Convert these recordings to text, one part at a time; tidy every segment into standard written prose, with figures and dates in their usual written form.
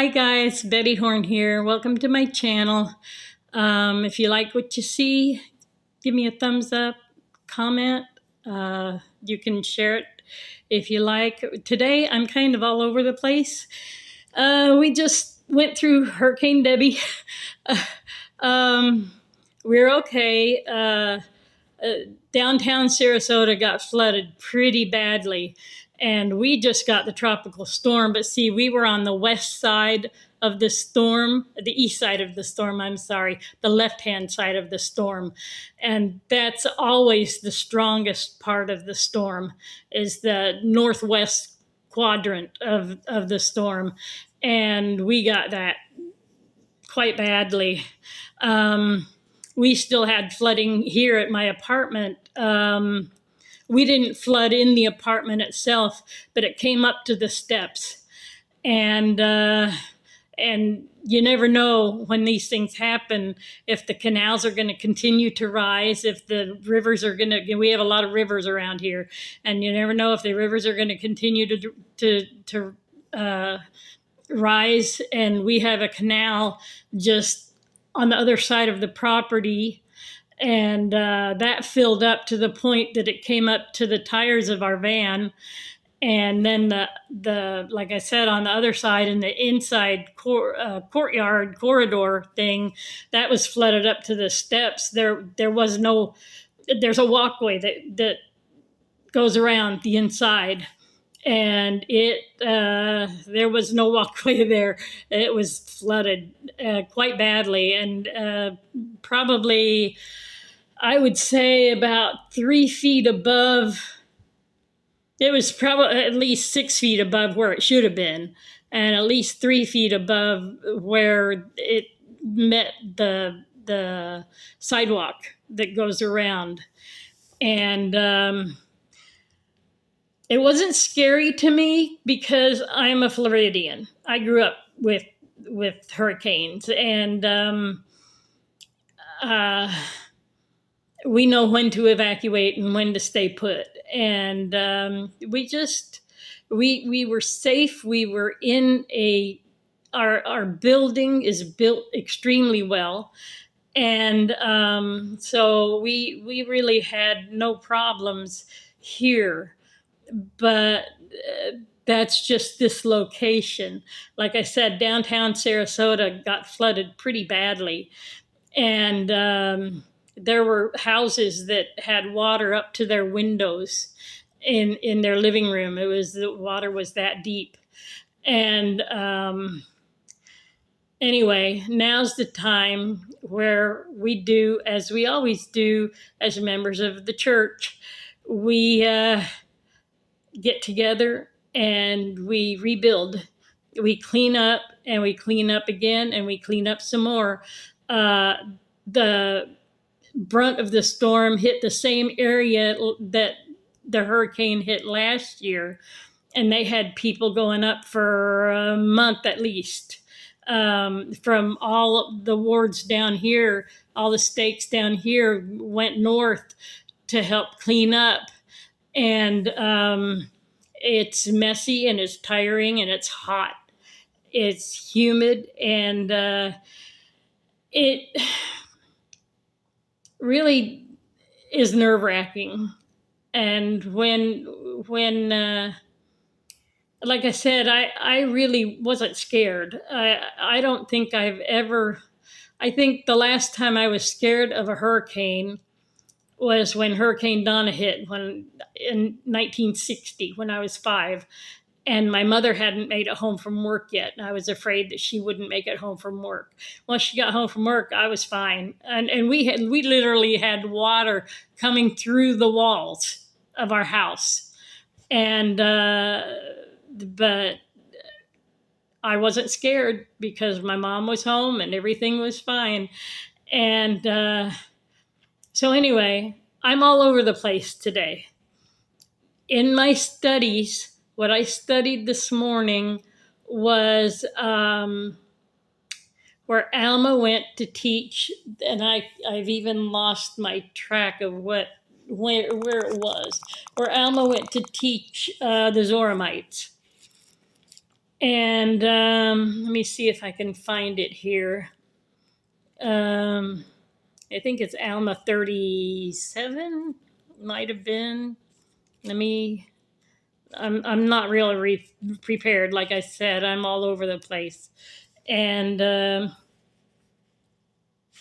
Hi guys, Betty Horn here. Welcome to my channel. If you like what you see, give me a thumbs up, comment. You can share it if you like. Today I'm kind of all over the place. We just went through Hurricane Debby. We're okay. Downtown Sarasota got flooded pretty badly, and we just got the tropical storm. But see, we were on the west side of the storm, the east side of the storm, I'm sorry, the left-hand side of the storm. And that's always the strongest part of the storm, is the northwest quadrant of the storm. And we got that quite badly. We still had flooding here at my apartment. We didn't flood in the apartment itself, but it came up to the steps. And you never know when these things happen, if the canals are going to continue to rise, if the rivers are going to, we have a lot of rivers around here, and you never know if the rivers are going to continue to rise. And we have a canal just on the other side of the property, and that filled up to the point that it came up to the tires of our van. And then the like I said, on the other side, in the inside courtyard corridor thing, that was flooded up to the steps. There's a walkway that goes around the inside, and there was no walkway there. It was flooded quite badly, and probably, I would say, about 3 feet above. It was probably at least 6 feet above where it should have been, and at least 3 feet above where it met the sidewalk that goes around. And it wasn't scary to me because I'm a Floridian. I grew up with hurricanes, and we know when to evacuate and when to stay put. And we were safe. We were in our building is built extremely well. And so we really had no problems here. But that's just this location. Like I said, downtown Sarasota got flooded pretty badly. And there were houses that had water up to their windows in their living room. The water was that deep. And anyway, now's the time where we do, as we always do as members of the church, we get together and we rebuild. We clean up, and we clean up again, and we clean up some more. The brunt of the storm hit the same area that the hurricane hit last year, and they had people going up for a month at least. From all the wards down here, all the stakes down here went north to help clean up. And it's messy, and it's tiring, and it's hot. It's humid, and it really is nerve-wracking. And when like I said, I really wasn't scared. I don't think I think the last time I was scared of a hurricane was when Hurricane Donna hit in 1960, when I was 5. And my mother hadn't made it home from work yet, and I was afraid that she wouldn't make it home from work. Once she got home from work, I was fine. And we literally had water coming through the walls of our house. And but I wasn't scared because my mom was home and everything was fine. And so anyway, I'm all over the place today. In my studies, what I studied this morning was where Alma went to teach, and I've even lost my track of where it was, where Alma went to teach the Zoramites. And let me see if I can find it here. I think it's Alma 37, might have been. Let me. I'm not really prepared. Like I said, I'm all over the place, and uh,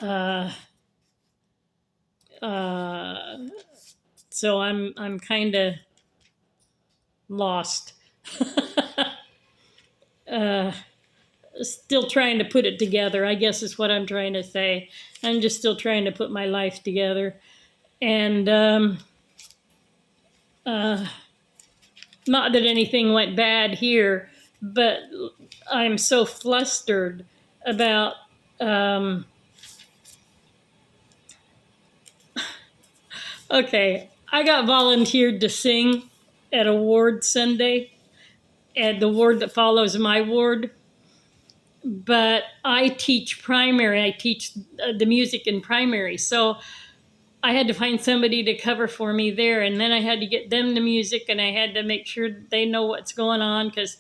uh, so I'm kind of lost. uh, Still trying to put it together, I guess is what I'm trying to say. I'm just still trying to put my life together. And uh, not that anything went bad here, but I'm so flustered about. Um, okay, I got volunteered to sing at a ward Sunday, at the ward that follows my ward. But I teach primary. I teach the music in primary. So I had to find somebody to cover for me there, and then I had to get them the music, and I had to make sure they know what's going on because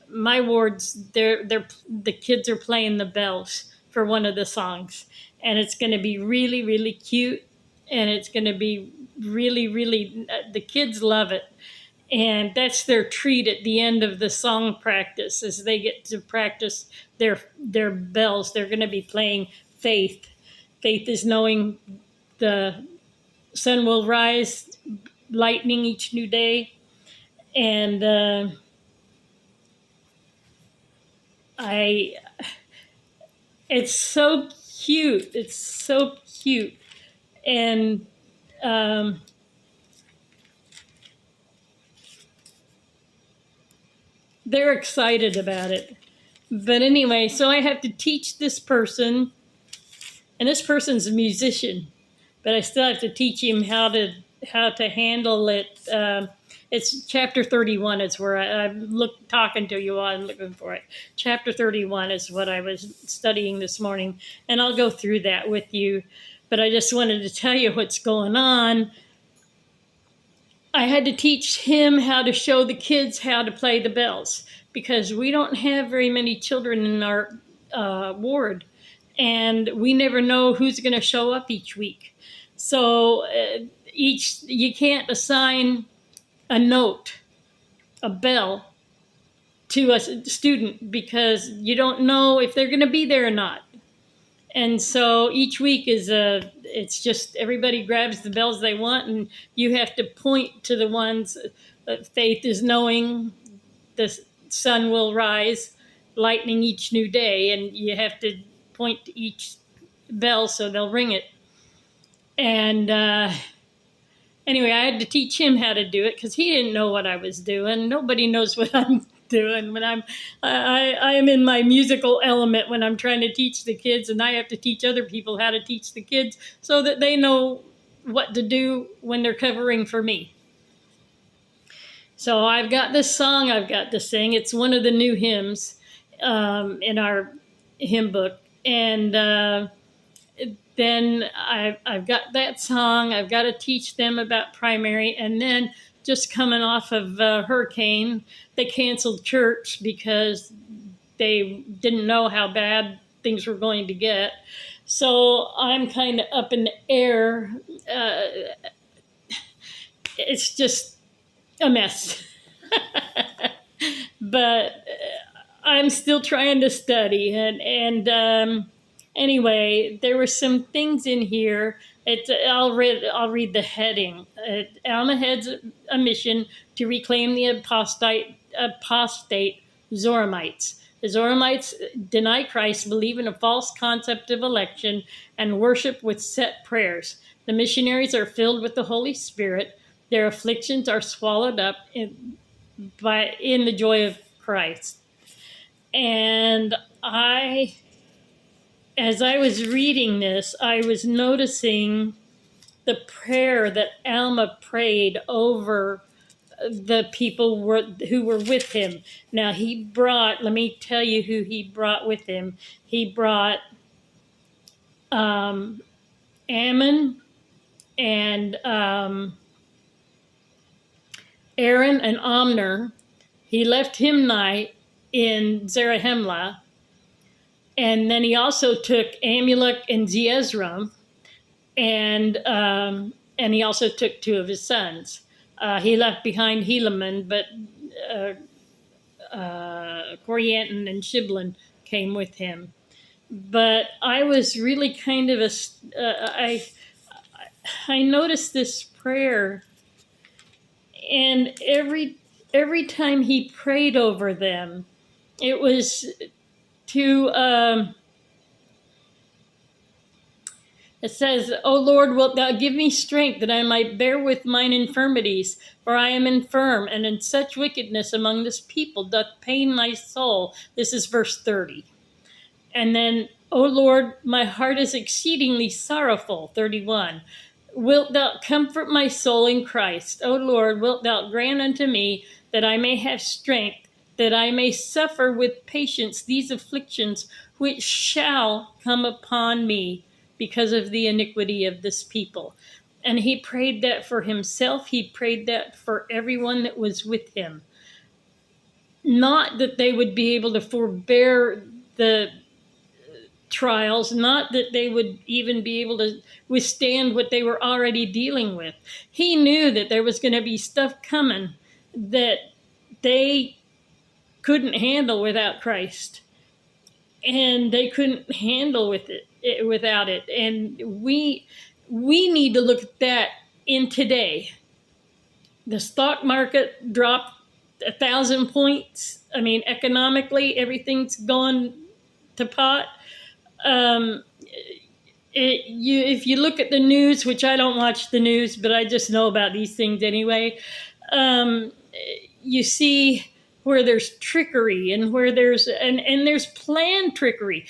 my wards, the kids are playing the bells for one of the songs, and it's going to be really really cute, and it's going to be really really the kids love it, and that's their treat at the end of the song practice as they get to practice their bells. They're going to be playing Faith. Faith is knowing the sun will rise, lightning each new day, and I. It's so cute. It's so cute, and um, they're excited about it. But anyway, so I have to teach this person, and this person's a musician, but I still have to teach him how to handle it. It's chapter 31. It's where I'm talking to you while I'm looking for it. Chapter 31 is what I was studying this morning, and I'll go through that with you. But I just wanted to tell you what's going on. I had to teach him how to show the kids how to play the bells because we don't have very many children in our ward, and we never know who's going to show up each week. So you can't assign a note, a bell, to a student because you don't know if they're going to be there or not. And so each week it's just everybody grabs the bells they want, and you have to point to the ones that Faith is knowing the sun will rise, lightning each new day, and you have to point to each bell so they'll ring it. And anyway, I had to teach him how to do it because he didn't know what I was doing. Nobody knows what I'm doing when I am in my musical element when I'm trying to teach the kids, and I have to teach other people how to teach the kids so that they know what to do when they're covering for me. So I've got this song I've got to sing. It's one of the new hymns in our hymn book, and then I've got that song. I've got to teach them about primary. And then just coming off of hurricane, they canceled church because they didn't know how bad things were going to get. So I'm kind of up in the air. It's just a mess. But I'm still trying to study, and anyway, there were some things in here. I'll read the heading. Alma heads a mission to reclaim the apostate Zoramites. The Zoramites deny Christ, believe in a false concept of election, and worship with set prayers. The missionaries are filled with the Holy Spirit. Their afflictions are swallowed up in the joy of Christ. And as I was reading this, I was noticing the prayer that Alma prayed over the people who were with him. Now let me tell you who he brought with him. He brought Ammon and Aaron and Omner. He left Himni in Zarahemla. And then he also took Amulek and Zeezrom, and he also took two of his sons. He left behind Helaman, but Corianton and Shiblin came with him. But I was really kind of I noticed this prayer, and every time he prayed over them, it was to it says, O Lord, wilt thou give me strength that I might bear with mine infirmities? For I am infirm, and in such wickedness among this people doth pain my soul. This is verse 30. And then, O Lord, my heart is exceedingly sorrowful. 31. Wilt thou comfort my soul in Christ? O Lord, wilt thou grant unto me that I may have strength, that I may suffer with patience these afflictions which shall come upon me because of the iniquity of this people. And he prayed that for himself. He prayed that for everyone that was with him. Not that they would be able to forbear the trials, not that they would even be able to withstand what they were already dealing with. He knew that there was going to be stuff coming that they couldn't handle without Christ, and they couldn't handle without it. And we need to look at that in today. The stock market dropped 1,000 points. I mean, economically, everything's gone to pot. If you look at the news, which I don't watch the news, but I just know about these things anyway, you see where there's trickery and where there's planned trickery.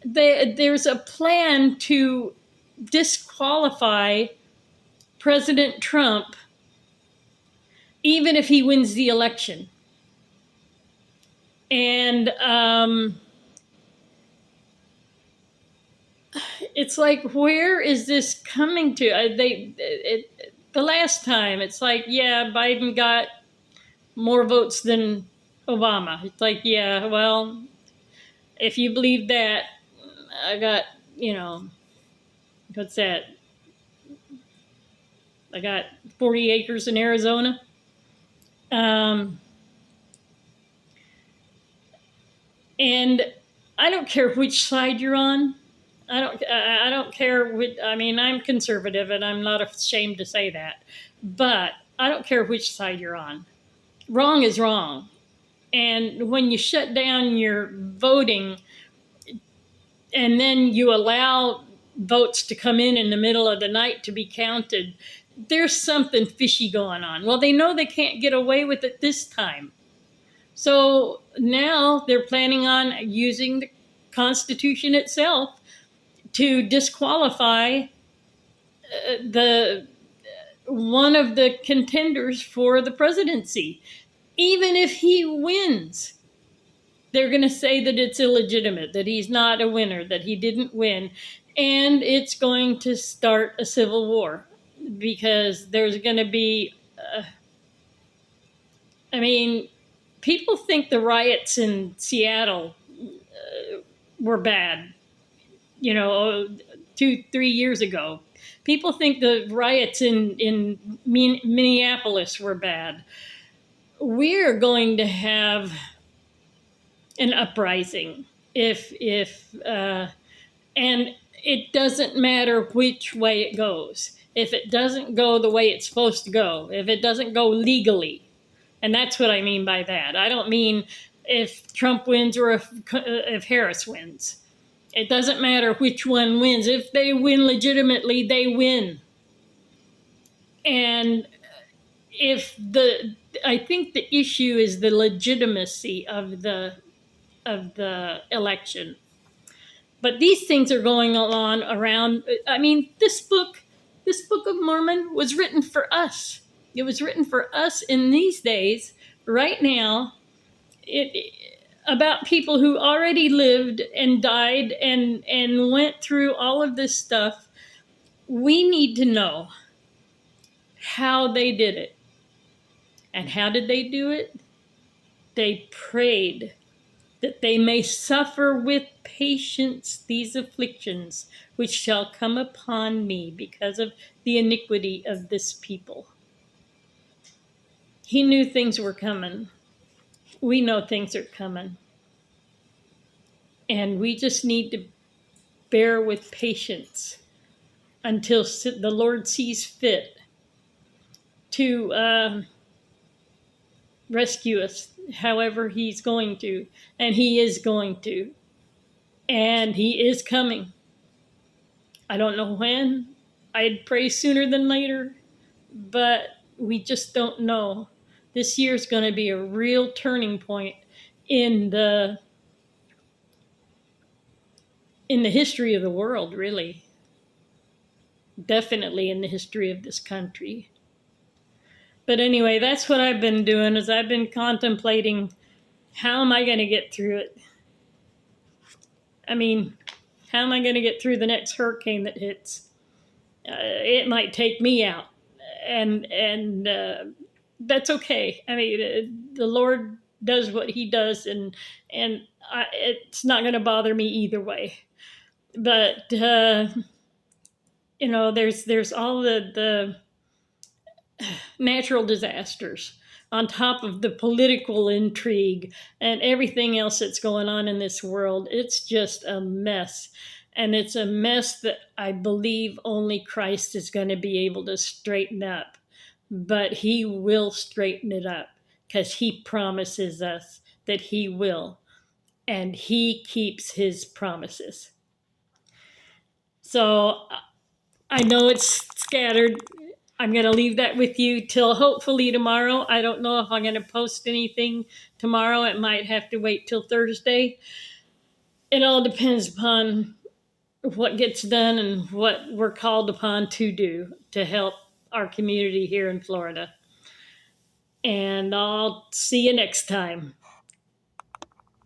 There's a plan to disqualify President Trump even if he wins the election. And it's like, where is this coming to? The last time, it's like, yeah, Biden got more votes than Obama. It's like, yeah, well, if you believe that, I got, what's that? I got 40 acres in Arizona. And I don't care which side you're on. I don't care which, I mean, I'm conservative and I'm not ashamed to say that, but I don't care which side you're on. Wrong is wrong. And when you shut down your voting and then you allow votes to come in the middle of the night to be counted, there's something fishy going on. Well, they know they can't get away with it this time. So now they're planning on using the Constitution itself to disqualify the one of the contenders for the presidency. Even if he wins, they're going to say that it's illegitimate, that he's not a winner, that he didn't win. And it's going to start a civil war because there's going to be, people think the riots in Seattle were bad, 2-3 years ago. People think the riots in Minneapolis were bad. We're going to have an uprising and it doesn't matter which way it goes. If it doesn't go the way it's supposed to go, if it doesn't go legally, and that's what I mean by that. I don't mean if Trump wins or if Harris wins. It doesn't matter which one wins. If they win legitimately, they win. And I think the issue is the legitimacy of the election. But these things are going on around. I mean, this book of Mormon was written for us. It was written for us in these days, right now. About people who already lived and died and went through all of this stuff. We need to know how they did it. And how did they do it? They prayed that they may suffer with patience these afflictions which shall come upon me because of the iniquity of this people. He knew things were coming. We know things are coming. And we just need to bear with patience until the Lord sees fit to rescue us, however He's going to. And He is going to. And He is coming. I don't know when. I'd pray sooner than later, but we just don't know. This year's going to be a real turning point in the history of the world, really. Definitely in the history of this country. But anyway, that's what I've been doing, is I've been contemplating, how am I going to get through it? I mean, how am I going to get through the next hurricane that hits? It might take me out, and that's okay. I mean, the Lord does what He does, and it's not going to bother me either way. But there's all the natural disasters on top of the political intrigue and everything else that's going on in this world. It's just a mess. And it's a mess that I believe only Christ is going to be able to straighten up. But He will straighten it up because He promises us that He will. And He keeps His promises. So I know it's scattered. I'm going to leave that with you till hopefully tomorrow. I don't know if I'm going to post anything tomorrow. It might have to wait till Thursday. It all depends upon what gets done and what we're called upon to do to help our community here in Florida. And I'll see you next time.